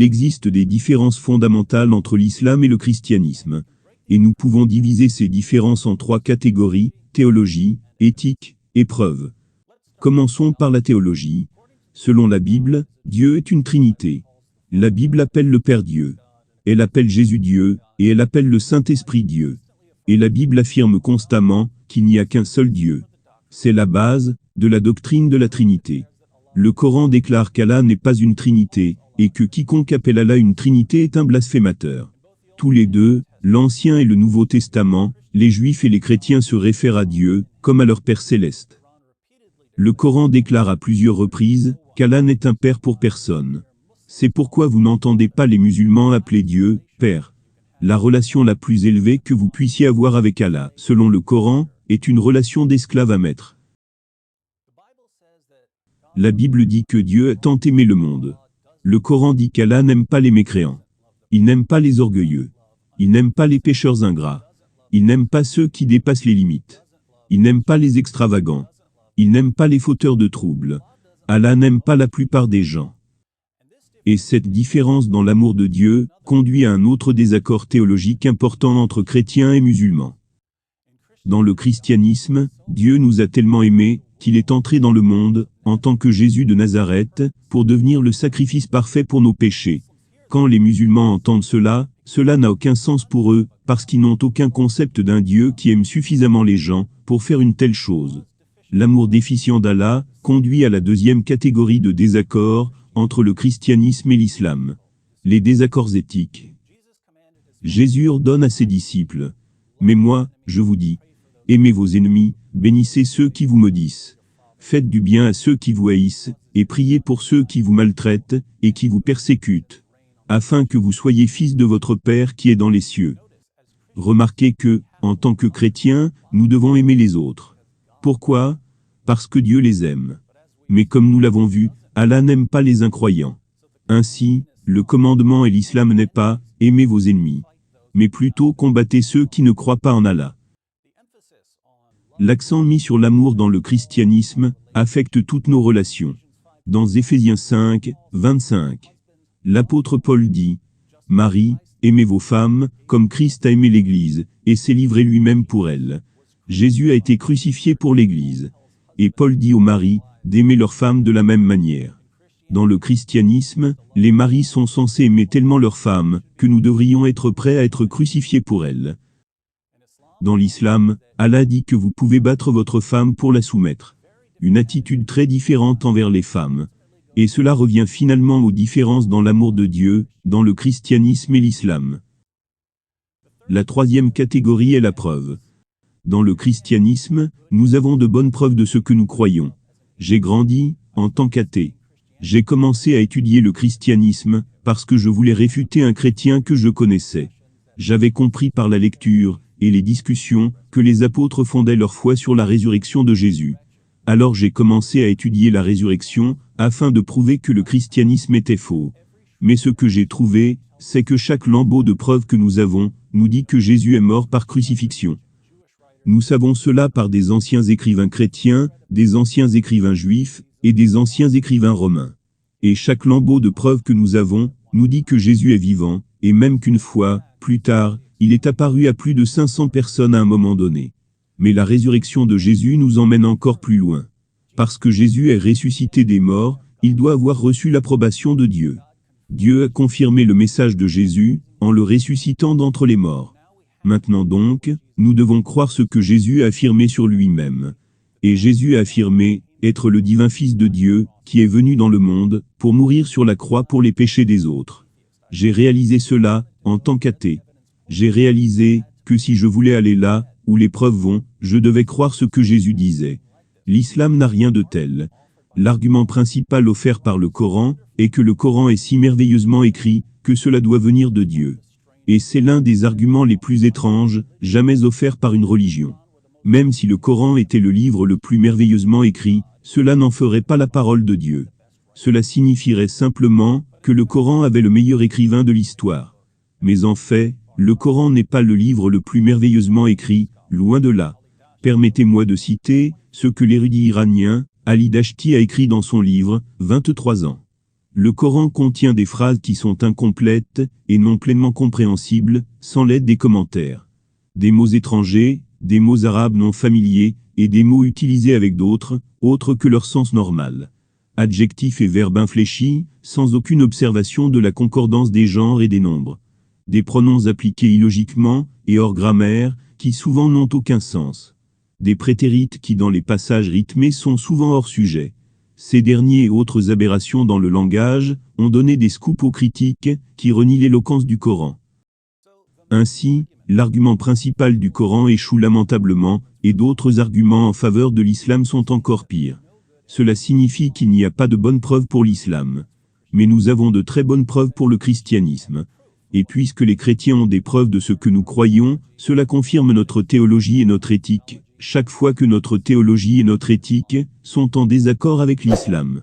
Il existe des différences fondamentales entre l'islam et le christianisme, et nous pouvons diviser ces différences en 3 catégories, théologie, éthique, et preuve. Commençons par la théologie. Selon la Bible, Dieu est une trinité. La Bible appelle le Père Dieu. Elle appelle Jésus Dieu, et elle appelle le Saint-Esprit Dieu. Et la Bible affirme constamment qu'il n'y a qu'un seul Dieu. C'est la base de la doctrine de la Trinité. Le Coran déclare qu'Allah n'est pas une trinité, et que quiconque appelle Allah une trinité est un blasphémateur. Tous les deux, l'Ancien et le Nouveau Testament, les Juifs et les chrétiens se réfèrent à Dieu, comme à leur Père céleste. Le Coran déclare à plusieurs reprises qu'Allah n'est un père pour personne. C'est pourquoi vous n'entendez pas les musulmans appeler Dieu, Père. La relation la plus élevée que vous puissiez avoir avec Allah, selon le Coran, est une relation d'esclave à maître. La Bible dit que Dieu a tant aimé le monde. Le Coran dit qu'Allah n'aime pas les mécréants. Il n'aime pas les orgueilleux. Il n'aime pas les pécheurs ingrats. Il n'aime pas ceux qui dépassent les limites. Il n'aime pas les extravagants. Il n'aime pas les fauteurs de troubles. Allah n'aime pas la plupart des gens. Et cette différence dans l'amour de Dieu conduit à un autre désaccord théologique important entre chrétiens et musulmans. Dans le christianisme, Dieu nous a tellement aimés qu'il est entré dans le monde, en tant que Jésus de Nazareth, pour devenir le sacrifice parfait pour nos péchés. Quand les musulmans entendent cela, cela n'a aucun sens pour eux, parce qu'ils n'ont aucun concept d'un Dieu qui aime suffisamment les gens pour faire une telle chose. L'amour déficient d'Allah conduit à la deuxième catégorie de désaccords entre le christianisme et l'islam. Les désaccords éthiques. Jésus ordonne à ses disciples: « Mais moi, je vous dis, aimez vos ennemis, bénissez ceux qui vous maudissent. Faites du bien à ceux qui vous haïssent, et priez pour ceux qui vous maltraitent et qui vous persécutent, afin que vous soyez fils de votre Père qui est dans les cieux. » Remarquez que, en tant que chrétiens, nous devons aimer les autres. Pourquoi? Parce que Dieu les aime. Mais comme nous l'avons vu, Allah n'aime pas les incroyants. Ainsi, le commandement et l'islam n'est pas « aimez vos ennemis », mais plutôt combattez ceux qui ne croient pas en Allah. L'accent mis sur l'amour dans le christianisme affecte toutes nos relations. Dans Éphésiens 5, 25, l'apôtre Paul dit: « Marie, aimez vos femmes, comme Christ a aimé l'Église, et s'est livré lui-même pour elle. » Jésus a été crucifié pour l'Église. Et Paul dit aux maris d'aimer leurs femmes de la même manière. Dans le christianisme, les maris sont censés aimer tellement leurs femmes que nous devrions être prêts à être crucifiés pour elles. Dans l'islam, Allah dit que vous pouvez battre votre femme pour la soumettre. Une attitude très différente envers les femmes. Et cela revient finalement aux différences dans l'amour de Dieu, dans le christianisme et l'islam. La troisième catégorie est la preuve. Dans le christianisme, nous avons de bonnes preuves de ce que nous croyons. J'ai grandi en tant qu'athée. J'ai commencé à étudier le christianisme parce que je voulais réfuter un chrétien que je connaissais. J'avais compris par la lecture et les discussions que les apôtres fondaient leur foi sur la résurrection de Jésus. Alors j'ai commencé à étudier la résurrection afin de prouver que le christianisme était faux. Mais ce que j'ai trouvé, c'est que chaque lambeau de preuve que nous avons nous dit que Jésus est mort par crucifixion. Nous savons cela par des anciens écrivains chrétiens, des anciens écrivains juifs, et des anciens écrivains romains. Et chaque lambeau de preuve que nous avons, nous dit que Jésus est vivant, et même qu'une fois, plus tard, il est apparu à plus de 500 personnes à un moment donné. Mais la résurrection de Jésus nous emmène encore plus loin. Parce que Jésus est ressuscité des morts, il doit avoir reçu l'approbation de Dieu. Dieu a confirmé le message de Jésus, en le ressuscitant d'entre les morts. Maintenant donc, nous devons croire ce que Jésus a affirmé sur lui-même. Et Jésus a affirmé être le divin Fils de Dieu, qui est venu dans le monde, pour mourir sur la croix pour les péchés des autres. J'ai réalisé cela, en tant qu'athée. J'ai réalisé que si je voulais aller là, où les preuves vont, je devais croire ce que Jésus disait. L'islam n'a rien de tel. L'argument principal offert par le Coran est que le Coran est si merveilleusement écrit, que cela doit venir de Dieu. Et c'est l'un des arguments les plus étranges, jamais offerts par une religion. Même si le Coran était le livre le plus merveilleusement écrit, cela n'en ferait pas la parole de Dieu. Cela signifierait simplement que le Coran avait le meilleur écrivain de l'histoire. Mais en fait, le Coran n'est pas le livre le plus merveilleusement écrit, loin de là. Permettez-moi de citer ce que l'érudit iranien, Ali Dashti a écrit dans son livre, 23 ans. Le Coran contient des phrases qui sont incomplètes et non pleinement compréhensibles, sans l'aide des commentaires. Des mots étrangers, des mots arabes non familiers, et des mots utilisés avec d'autres, autres que leur sens normal. Adjectifs et verbes infléchis, sans aucune observation de la concordance des genres et des nombres. Des pronoms appliqués illogiquement, et hors grammaire, qui souvent n'ont aucun sens. Des prétérites qui dans les passages rythmés sont souvent hors sujet. Ces derniers et autres aberrations dans le langage ont donné des scoops aux critiques qui renient l'éloquence du Coran. Ainsi, l'argument principal du Coran échoue lamentablement, et d'autres arguments en faveur de l'islam sont encore pires. Cela signifie qu'il n'y a pas de bonnes preuves pour l'islam. Mais nous avons de très bonnes preuves pour le christianisme. Et puisque les chrétiens ont des preuves de ce que nous croyons, cela confirme notre théologie et notre éthique, chaque fois que notre théologie et notre éthique sont en désaccord avec l'islam.